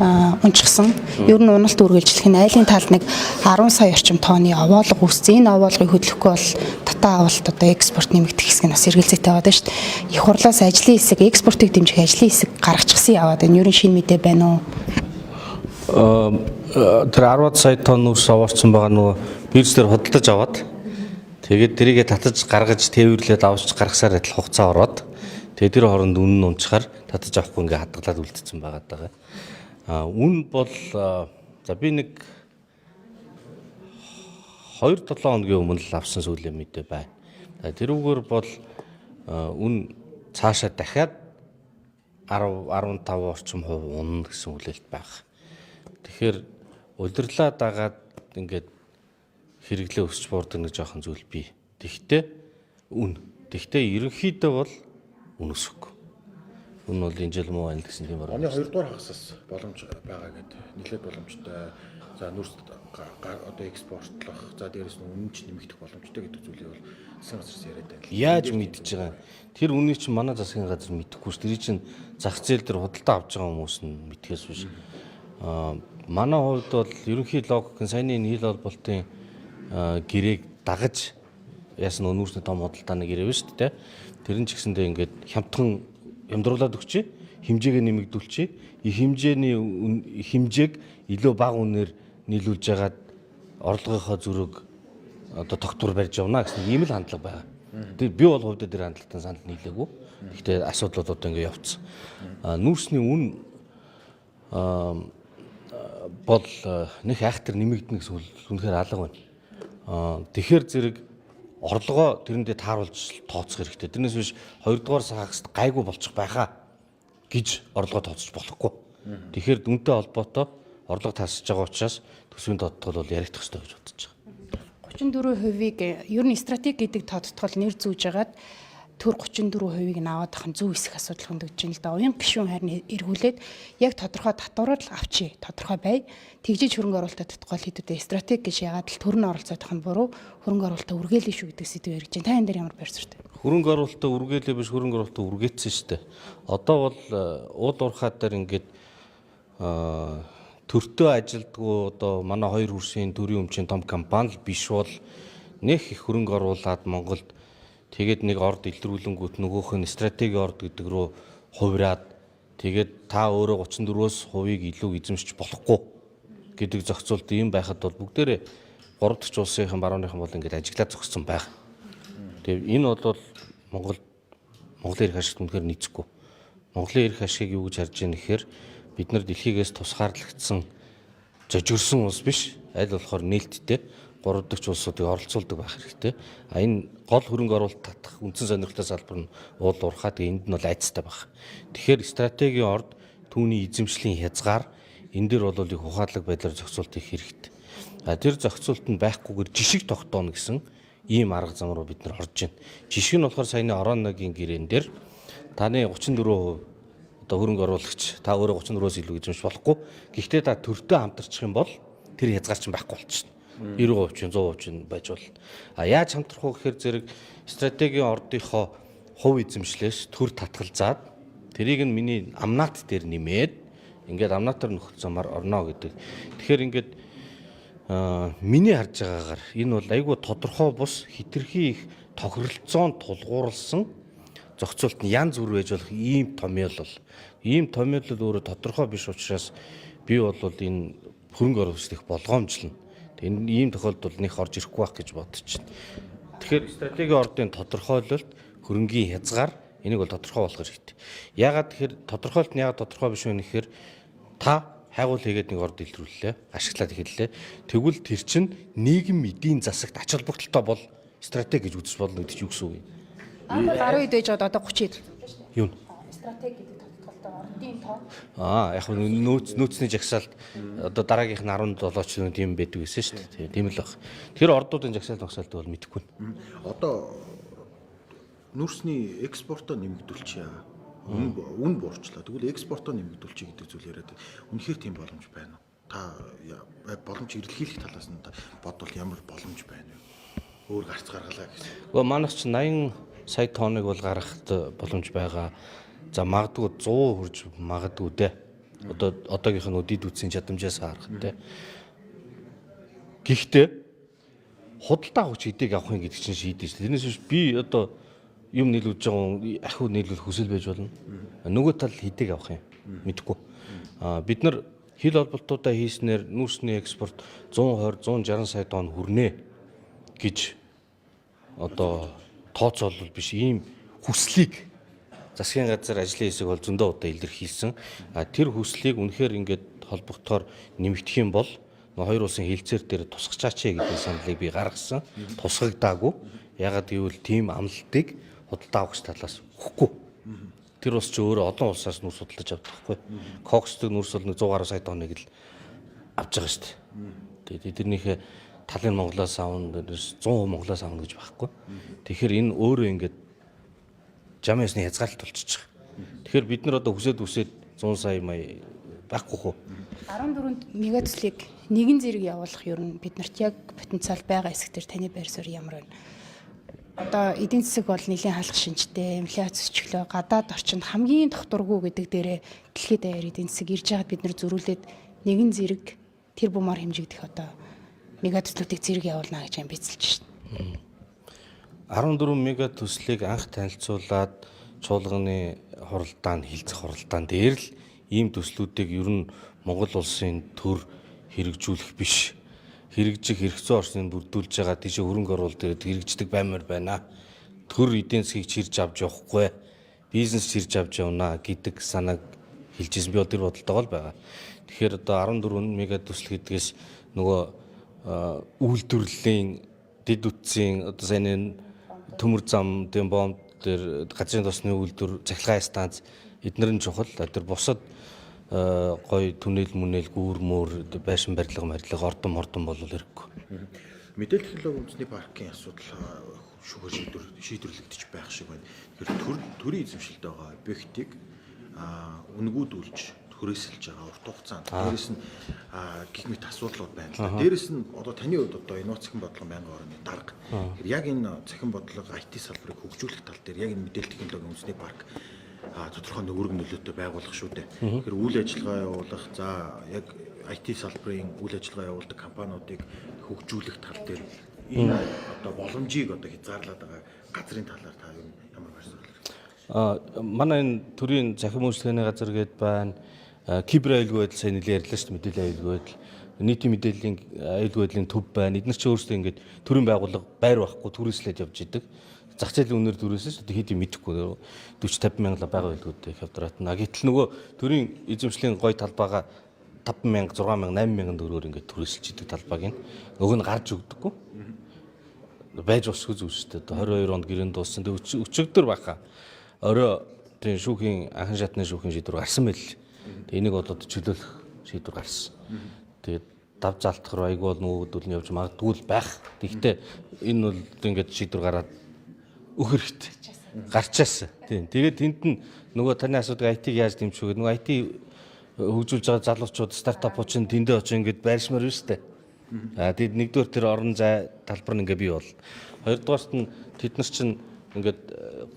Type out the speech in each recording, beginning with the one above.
унчсан. Ер нь уналт үргэлжлэх нь айлын талд нэг 10 сая орчим тонны овоолго үүссэн. Энэ овоолгыг хөдлөхгүй бол татаа авалт одоо экспорт нэмэгдэх хэсэг нь бас эргэлзээтэй байгаа шүү дээ. Их хурлаас ажлын хэсэг, экспортыг дэмжих ажлын хэсэг гаргачихсан яваад энэ ер нь шинэ мэдээ байна уу? Тэр 10 сая тонн үрс овоорсон байгаа нөгөө бирж дээр худалдаж аваад тэгээд тэрийгэ татаж гаргаж тээвэрлээд авч гаргасаар адил хугацаа ороод тэгээд тэр хооронд үнэн нь унчаар татаж авахгүй ингээ хадгалаад үлдсэн байгаа даа. Үн бол за би нэг 2-7 хоногийн өмнө л авсан сүүлийн мэдээ байна. Тэрүүгээр бол үн цаашаа дахиад 10-15 орчим хувь унна гэсэн хүлээлт байна. Тэгэхээр удирлаа дагаад ингээд хэрэглээ өсч буурдаг нэг жоохон зүйл бий. Тэгтээ ерөнхийдөө бол үн өсөхгүй. Үн бол энэ жил муу байна гэсэн тийм байна. Оны 2 дугаар хагасаас боломж байгаа гэдэг нэлээд боломжтой. За нүрс одоо экспортлох, за дээрээс нь үнэн ч нэмэгдэх боломжтой гэдэг зүйлийг бол засгийн газраас яриад байна. Яаж мэдж байгаа? Тэр үнийг чинь манай засгийн газар мэдэхгүй ш. Тэр чинь зах зээл дээр худалдаа авч байгаа хүмүүс нь мэдхээс биш. Манай хувьд бол ерөнхий логик нь саяны нийл холболтын гэрээг дагаж яасан нүүрсний том худалдааны гэрээ биш үү те. Тэр нь ч гэсэндээ ингээд хямдхан ямдруулаад өгчээ, хэмжээгээ нэмэгдүүлчихээ. И хэмжээний хэмжээг илүү бага үнээр нийлүүлж ягаад орлогынхоо зүрэг одоо тогтвор барьж явна гэсэн ийм л хандлага байна. Тэгээд би бол хувьдаа тэр хандлагатай санал нийлээгүй. Гэхдээ асуудлууд одоо ингээд явцсан. Нүүрсний үн бол нэг айхтар нэмэгдэнэ гэсэн үнэхээр алга байна. Тэгэхээр зэрэг орлогоо тэрэндээ тааруулж тооцох хэрэгтэй. Тэрнээс биш 2 дугаар сахагт гайгүй болчих байхаа гэж орлогоо тооцож болохгүй. Тэгэхээр дүнтэй холбоотой орлого тасж байгаа учраас төсвийн тодтол бол яригдах хэрэгтэй гэж бодож байгаа. 34%-ийг ер нь стратеги гэдэг тодтол нэр зүүж агаад төр 34%-ийг нь аваад ахын зөв хэсэг асуудал хөндөгдөж байна л да. Уян гишүүн харин эргүүлээд яг тодорхой татвараар л авчи. Тодорхой бай. Тэгжиж хөрөнгө оруулалтад татгал хийдүүдээ стратеги гэж яагаад л төрн оролцоод ах нь буруу хөрөнгө оруулалтаа үргэлээ шүү гэдэг сэдвээр ярьж байна. Та энэ дээр ямар байр суурьтай? Хөрөнгө оруулалтаа үргэлээ биш хөрөнгө оруулалтаа үргээцсэн шүү дээ. Одоо бол уул уурхаа дээр ингээд төртөө ажилдгуу одоо манай хоёр хөрсийн төрийн өмчийн том компани л биш бол нэг их хөрөнгө оруулаад Монголд тэгээд нэг орд илрүүлэнгүүт нөгөөх нь стратеги орд гэдэг рүү хувираад тэгээд та өөрөө 34%-өөс хувийг илүү эзэмшиж болохгүй гэдэг зохицуулт ийм байхад бол бүгдээрээ 3 дахь улсынхан барууныхан бол ингээд ажиглаад зогссон байх. Тэгээд энэ бол Монголын эрх ашигт үнэхээр нийцэхгүй. Монголын эрх ашигыг юу гэж харж байгаа нэхээр бид нар дэлхийгээс тусгаарлагдсан зожигорсон улс биш, аль болохоор нээлттэй 3 дахь улсуудыг оролцуулдаг байх хэрэгтэй. Энэ гол хөрөнгө оруулалт татах үндсэн сонирхлын салбар нь уул уурхаа тэгээд энд нь бол айцтай байх. Тэгэхээр стратегийн орд түүний эзэмшлийн хязгаар энэ дээр бол их ухаалаг байдлаар зохицуулт их хэрэгтэй. Тэр зохицуулт нь байхгүйгээр жишг тогтооно гэсэн ийм арга зам руу бид нар орж байна. Жишг нь болохоор саяны Орооногийн гэрээн дээр таны 34% одоо хөрөнгө оруулагч та өөрөө 34%-өөс илүү эзэмших болохгүй. Гэхдээ та төртөө хамтарчих юм бол тэр хязгаар чинь байхгүй болчихно. 90%, 100% байж болно. Яаж хамтрах вэ гэхээр зэрэг стратегийн ордынхоо хувь эзэмшлээс төр татгалзаад тэрийг нь миний амнаат дээр нэмээд ингээд амнаатаар нөхөх замаар орно гэдэг. Тэгэхээр ингээд миний харж байгаагаар энэ бол айгүй тодорхой бус хитрхи их тохиролцоонд тулгуурласан зохицуулт нь янз бүр байж болох ийм томьёол. Ийм томьёол өөрөө тодорхой биш учраас би бол энэ хөрөнгө оруулалт их болгоомжлно. Энэ ийм тохиолдолд нэг орж ирэхгүй байх гэж бодож байна. Тэгэхээр стратегийн ордын тодорхойлолт хөрөнгийн хязгаар энийг бол тодорхой болгох хэрэгтэй. Яагаад тэгэхээр тодорхойлолт нь яагаад тодорхой биш вэ гэхээр та хайгуул хийгээд нэг орд илрүүллээ, ашиглаад эхэллээ. Тэгвэл тэр чинь нийгэм эдийн засагт ач холбогдолтой бол стратеги гэж үзэж болно гэдэг чинь юу гэсэн үг юм? Анх 10 хэд байж одоо 30 хэд болж байна. Юу? Стратеги гэдэг тодтолтой ордын тоо. Яг нөөцний жагсаалт одоо дараагийнх нь 17 ч тийм байдаг гэсэн шүү дээ. Тийм л баг. Тэр ордуудын жагсаалт магсаалт бол мэдэхгүй. Одоо нүрсний экспортоо нэмэгдүүлчихье. Үн буурчлаа. Тэгвэл экспортоо нэмэгдүүлчихье гэдэг зүйл яриад. Үнэхээр тийм боломж байна уу? Та боломж эрэлхийлэх талаас нь бодвол ямар боломж байна вэ? Өөр гарц гаргалаа гэсэн. Гэхдээ манайх ч 80 сая тонныг бол гаргахад боломж байгаа. За магадгүй 100 хүрж магадгүй дээ. Одоо одоогийнх нь үдид үтсийн чадамжаас харах те. Гэхдээ худалдаа авах хэдийг авахын гэдэг чинь шийдэж шүү дээ. Тэрнээс биш би одоо юм нийлүүлж байгаа хүн ахиу нийлүүлэх хүсэл байж болно. Нөгөө тал хэдийг авах юм мэдэхгүй. Бид нар хил холболтуудаа хийснээр нүүрсний экспорт 120 160 сая тонн хүрнэ гэж одоо тооцоолол биш ийм хүслийг засгийн газар ажлын хэсэг бол зөндөө удаа илэрхийлсэн. Тэр хүслийг үнэхээр ингээд холбогдохоор нэмэгдэх юм бол хоёр улсын хилцээр дээр тусгачаач гэдэг саналыг би гаргасан. Тусгагдаагүй. Ягаад гэвэл тийм амлалтыг худалдаа авахч талаас өгөхгүй. Тэр ус ч өөрөө олон улсаас нүрс судалж авдаг байхгүй. Коксдог нүрс бол 100 гаруй сая тонныг л авч байгаа шүү дээ. Тэгээд тэрнийхээ талын Монголоос аавна 100% Монголоос аавна гэж байхгүй. Тэгэхээр энэ өөрөө ингээд жамьяасны хязгаарлалт болчихж байгаа. Тэгэхээр бид нар одоо хүсээд 100 сая мая байхгүй хөө. 14 мегацлыг нэгэн зэрэг явуулах ер нь биднэрт яг потенциал байгаа хэсэг төр таны байр суурь ямар байна? Одоо эдийн засаг бол нэлийн хаалх шинжтэй, инфляц өсчлөө, гадаад орчинд хамгийн докторгүй гэдэг дээрээ дэлхийд даяар эдийн засаг ирж байгаад бид нар зөрүүлээд нэгэн зэрэг тэр бумаар хэмжигдэх одоо мегацлуудыг зэрэг явуулна гэж юм бичилж шин. 14 мега төслийг анх танилцуулаад чуулганы хуралдаанд хилцэх хуралдаан дээр л ийм төслүүдийг ер нь Монгол улсын төр хэрэгжүүлэх биш. Хэрэгжих хэрэгцээ орчныг бүрдүүлж байгаа тийш хөрөнгө оруулалт ирээд хэрэгждэг баймаар байна. Төр эдийн засгийг чирж авч явахгүй, бизнес чирж авч явна гэдэг санааг хэлжсэн. Би бол тэр бодолтойгоо л байгаа. Тэгэхээр одоо 14 мега төсөл гэдгээс нөгөө үйлдвэрлэлийн дэд үтсийн одоо сайн төмөр зам, дэм бомб дээр газрын тосны үйлдвэр, цахилгаан станц эднэр нь чухал. Тэр бусад гой түнэл мүнэл гүүрмөр байшин барилга ордон бол хэрэггүй. Мэдээлэл технологи үндэсний паркын асуудал шүүхээр шийдвэрлэгдэж байх шиг байна. Тэгэхээр төрийн эзэмшилд байгаа объектыг үнгүүдүүлж хүрээсэлж байгаа урт хугацаанд. Дээрээс нь гих мэт асуудлууд байна л да. Дээрээс нь одоо таны хувьд одоо энэ цахим бодлого байнгын орны дарга. Тэгэхээр яг энэ цахим бодлого IT салбарыг хөгжүүлэх тал дээр яг энэ мэдээлэл технологийн үндэсний парк тодорхой нөлөөг нөлөөтэй байгуулах шүү дээ. Тэгэхээр үйл ажиллагаа явуулах, за яг IT салбарын үйл ажиллагаа явуулдаг компаниудыг хөгжүүлэх тал дээр энэ одоо боломжийг одоо хязгаарлаад байгаа газрын талаар та ямар байр суурь? Манай энэ төрийн захим үйлчлэгээний газар гээд байна. Кибер аюулгүй байдал сайн нэлээд ярьлаа шүү дээ. Мэдээллийн аюулгүй байдал. Нийтийн мэдээллийн аюулгүй байдлын төв байна. Эдгээр чинь өөрсдөө ингээд төрийн байгууллага байр байхгүй түрээслээд явж идэг. Зах зээлийн үнээр түрээсэж одоо хэдий мэдэхгүй 40-50 мянга байгаа байлгүй хавдрат. Гэтэл нөгөө төрийн эзэмшлийн гой талбайгаа 5 мянга, 6 мянга, 8 мянган төгрөгөөр ингээд түрээсэлж идэг талбайг нь нөгөө нь гарч өгдөггүй. Байж усгүй зүйл шүү дээ. 22 онд гэрэн дууссан. Тэгээ өчигдөр баха. Орой тийм шүүхийн анхан шатны шүүхийн шийдвэр гарсан байл. Тэгээ энийг бол одоо чөлөөлөх шийдвэр гарсан. Тэгээд дав залтахар айгүй бол нөгөөдөл нь явж магадгүй л байх. Гэхдээ энэ бол ингээд шийдвэр гараад өх хэрэгтэй. Гарчаасан. Тийм. Тэгээд тэнд нь нөгөө таны асуудаг IT-г яаж дэмжих вэ? Нөгөө IT хөгжүүлж байгаа залуучууд стартапууд чинь тэндээ очиж ингээд байршмаар байна шүү дээ. Тэгээд нэгдүгээр тэр орон зай талбар нь ингээд бий бол. Хоёрдугаарт нь тэд нар чинь ингээд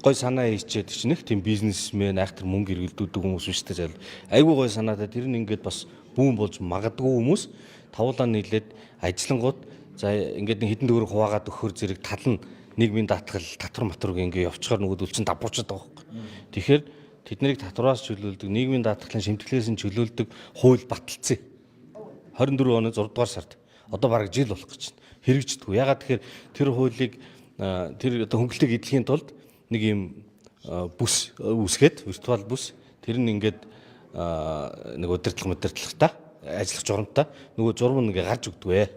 гой санаа хийчихэд чинь нэг тийм бизнесмен айхтар мөнгө эргэлдүүлдэг хүмүүс биш үү? Айгүй гой санаатай тэр нь ингээд бас бүүн болж магадгүй хүмүүс тавуулаа нийлээд ажиллангууд за ингээд нэг хэдэн төгрөг хуваагаад өгөхөр зэрэг тал нь нийгмийн даатгал татвар матург ингээ явчихаар нөгөөдөл чинь давбуучаад байгаа байхгүй. Тэгэхээр тэднийг татвараас чөлөөлдөг, нийгмийн даатгалын шимтгэлээс нь чөлөөлдөг хууль баталцсан. 24 оны 6 дугаар сард одоо бараг жил болох гэж байна. Хэрэгждэггүй. Ягаад тэгэхээр тэр хуулийг тэр одоо хөнгөлөлтийг эдлэхийн тулд нэг юм бүс үүсгээд виртуал бүс тэр нь ингээд нэг удирдлагатай ажиллах журамтай нөгөө журам нь ингээ гарч өгдөг.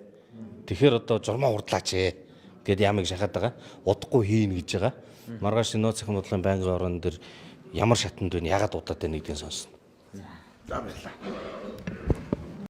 Тэгэхээр одоо журмаа хурдлаач гэд ямыг шахаад байгаа. Удахгүй хийн гэж байгаа. Маргааш нөө цахим бодлогын байнгын орон дээр ямар шатанд вэ? Ягаад удаатай нэгдэн сонсно. За баярлалаа.